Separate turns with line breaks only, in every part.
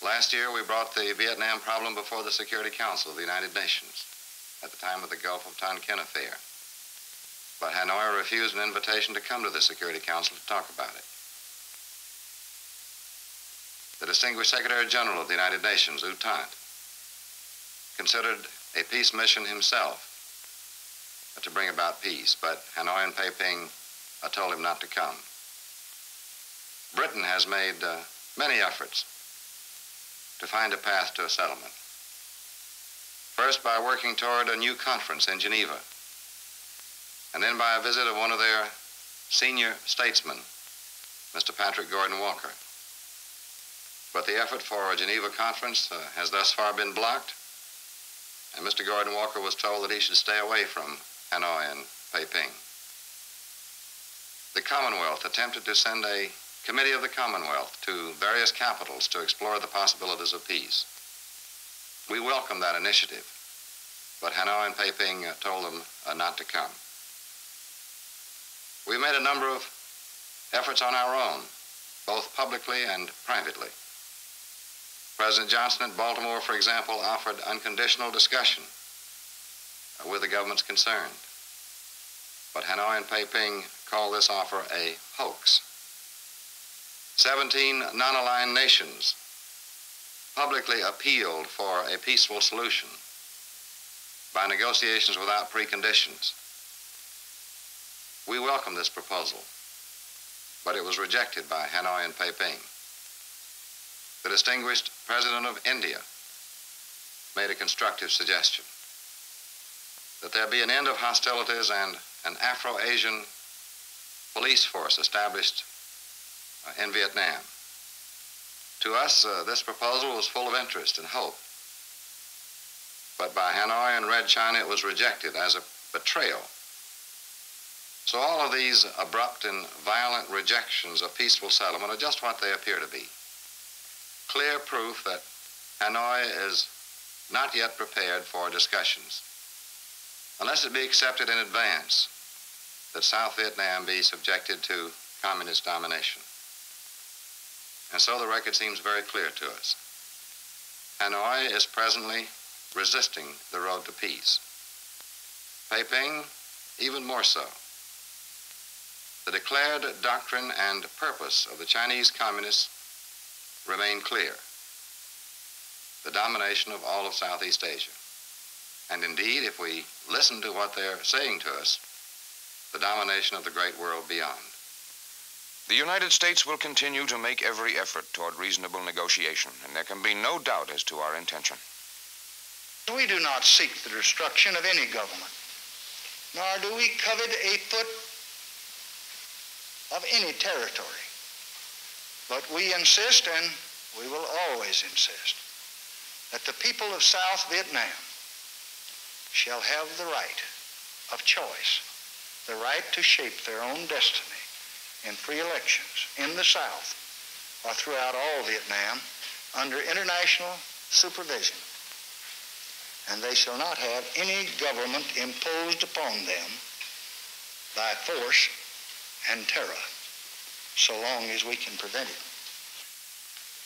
Last year, we brought the Vietnam problem before the Security Council of the United Nations at the time of the Gulf of Tonkin affair. But Hanoi refused an invitation to come to the Security Council to talk about it. The distinguished Secretary General of the United Nations, U Thant, considered a peace mission himself to bring about peace, but Hanoi and Peiping told him not to come. Britain has made many efforts to find a path to a settlement. First, by working toward a new conference in Geneva, and then by a visit of one of their senior statesmen, Mr. Patrick Gordon Walker. But the effort for a Geneva conference has thus far been blocked, and Mr. Gordon Walker was told that he should stay away from Hanoi and Peiping. The Commonwealth attempted to send a committee of the Commonwealth to various capitals to explore the possibilities of peace. We welcome that initiative, but Hanoi and Peiping told them not to come. We've made a number of efforts on our own, both publicly and privately. President Johnson at Baltimore, for example, offered unconditional discussion with the governments concerned. But Hanoi and Peiping called this offer a hoax. 17 non-aligned nations publicly appealed for a peaceful solution by negotiations without preconditions. We welcome this proposal, but it was rejected by Hanoi and Peiping. The distinguished President of India made a constructive suggestion that there be an end of hostilities and an Afro-Asian police force established in Vietnam. To us, this proposal was full of interest and hope. But by Hanoi and Red China, it was rejected as a betrayal. So all of these abrupt and violent rejections of peaceful settlement are just what they appear to be. Clear proof that Hanoi is not yet prepared for discussions, unless it be accepted in advance that South Vietnam be subjected to communist domination. And so the record seems very clear to us. Hanoi is presently resisting the road to peace. Peiping, even more so. The declared doctrine and purpose of the Chinese communists remain clear: the domination of all of Southeast Asia. And indeed, if we listen to what they're saying to us, the domination of the great world beyond.
The United States will continue to make every effort toward reasonable negotiation, and there can be no doubt as to our intention.
We do not seek the destruction of any government, nor do we covet a foot of any territory. But we insist, and we will always insist, that the people of South Vietnam shall have the right of choice, the right to shape their own destiny in free elections in the South or throughout all Vietnam under international supervision. And they shall not have any government imposed upon them by force and terror, so long as we can prevent it.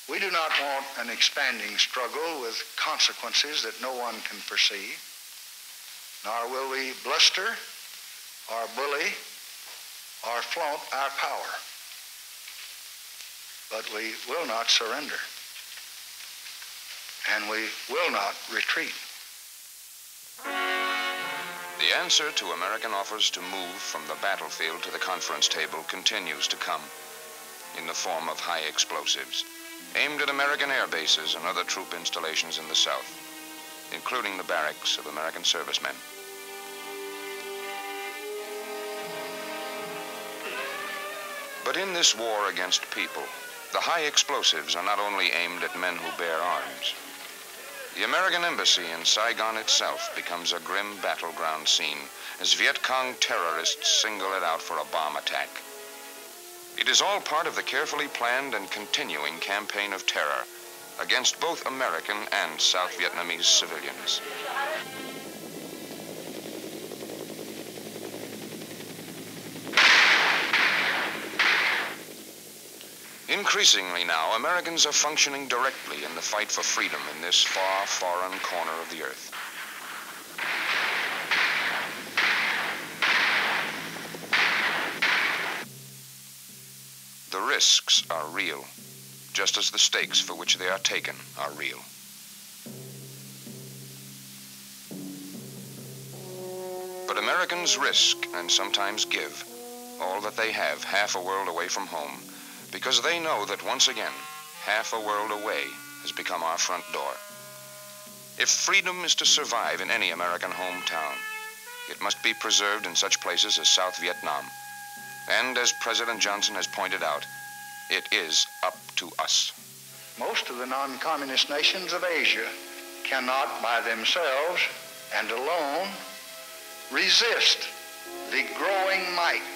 We do not want an expanding struggle with consequences that no one can foresee, nor will we bluster or bully or flaunt our power. But we will not surrender, and we will not retreat.
The answer to American offers to move from the battlefield to the conference table continues to come in the form of high explosives aimed at American air bases and other troop installations in the South, including the barracks of American servicemen. But in this war against people, the high explosives are not only aimed at men who bear arms. The American embassy in Saigon itself becomes a grim battleground scene as Vietcong terrorists single it out for a bomb attack. It is all part of the carefully planned and continuing campaign of terror against both American and South Vietnamese civilians. Increasingly now, Americans are functioning directly in the fight for freedom in this far, foreign corner of the earth. The risks are real, just as the stakes for which they are taken are real. But Americans risk and sometimes give all that they have half a world away from home, because they know that once again, half a world away has become our front door. If freedom is to survive in any American hometown, it must be preserved in such places as South Vietnam. And as President Johnson has pointed out, it is up to us.
Most of the non-communist nations of Asia cannot by themselves and alone resist the growing might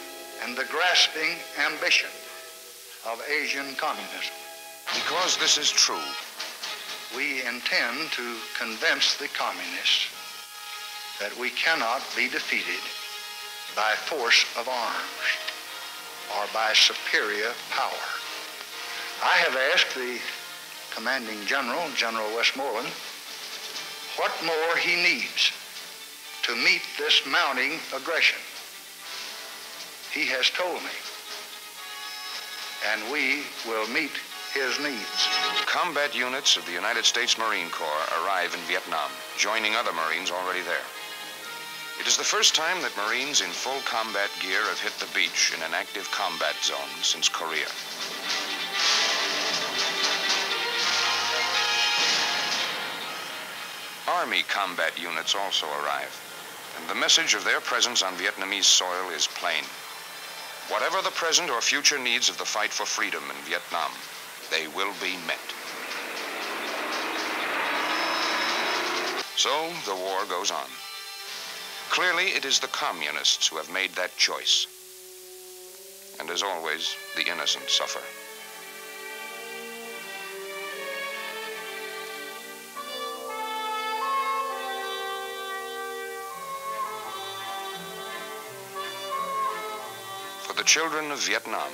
and the grasping ambition of Asian communism.
Because this is true,
we intend to convince the communists that we cannot be defeated by force of arms or by superior power. I have asked the commanding general, General Westmoreland, what more he needs to meet this mounting aggression. He has told me, and we will meet his needs.
Combat units of the United States Marine Corps arrive in Vietnam, joining other Marines already there. It is the first time that Marines in full combat gear have hit the beach in an active combat zone since Korea. Army combat units also arrive, and the message of their presence on Vietnamese soil is plain. Whatever the present or future needs of the fight for freedom in Vietnam, they will be met. So the war goes on. Clearly, it is the communists who have made that choice. And as always, the innocent suffer. For the children of Vietnam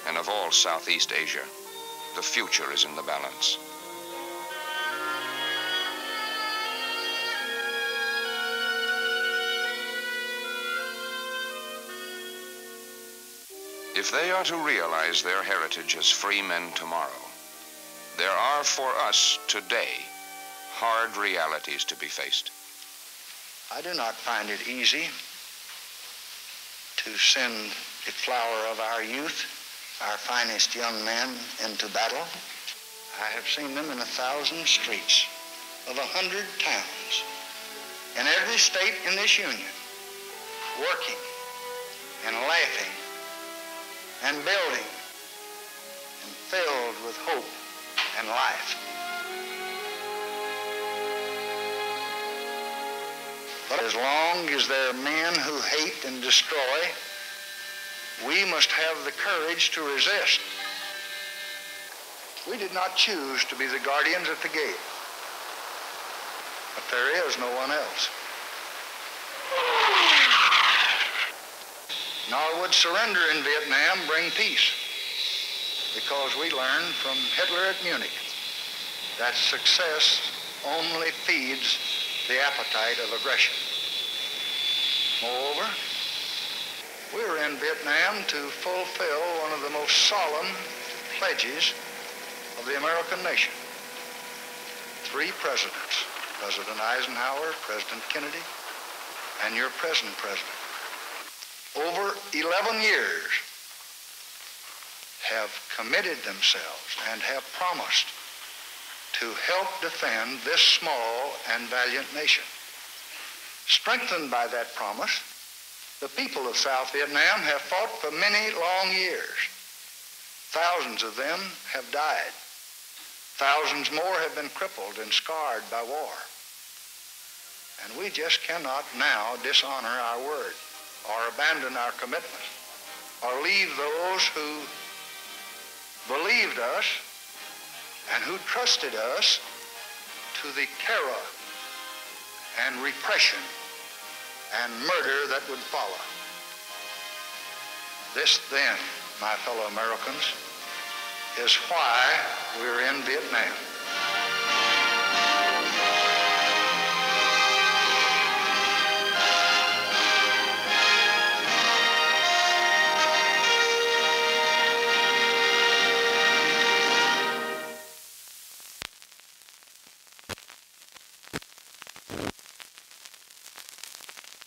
and of all Southeast Asia, the future is in the balance. If they are to realize their heritage as free men tomorrow, there are for us today hard realities to be faced.
I do not find it easy to send the flower of our youth, our finest young men, into battle. I have seen them in 1,000 streets of 100 towns in every state in this union, working and laughing and building and filled with hope and life. But as long as there are men who hate and destroy, we must have the courage to resist. We did not choose to be the guardians at the gate, but there is no one else. Nor would surrender in Vietnam bring peace, because we learned from Hitler at Munich that success only feeds the appetite of aggression. Moreover, we were in Vietnam to fulfill one of the most solemn pledges of the American nation. 3 presidents, President Eisenhower, President Kennedy, and your present president, over 11 years have committed themselves and have promised to help defend this small and valiant nation. Strengthened by that promise, the people of South Vietnam have fought for many long years. Thousands of them have died. Thousands more have been crippled and scarred by war. And we just cannot now dishonor our word, or abandon our commitment, or leave those who believed us and who trusted us to the terror and repression and murder that would follow. This then, my fellow Americans, is why we're in Vietnam.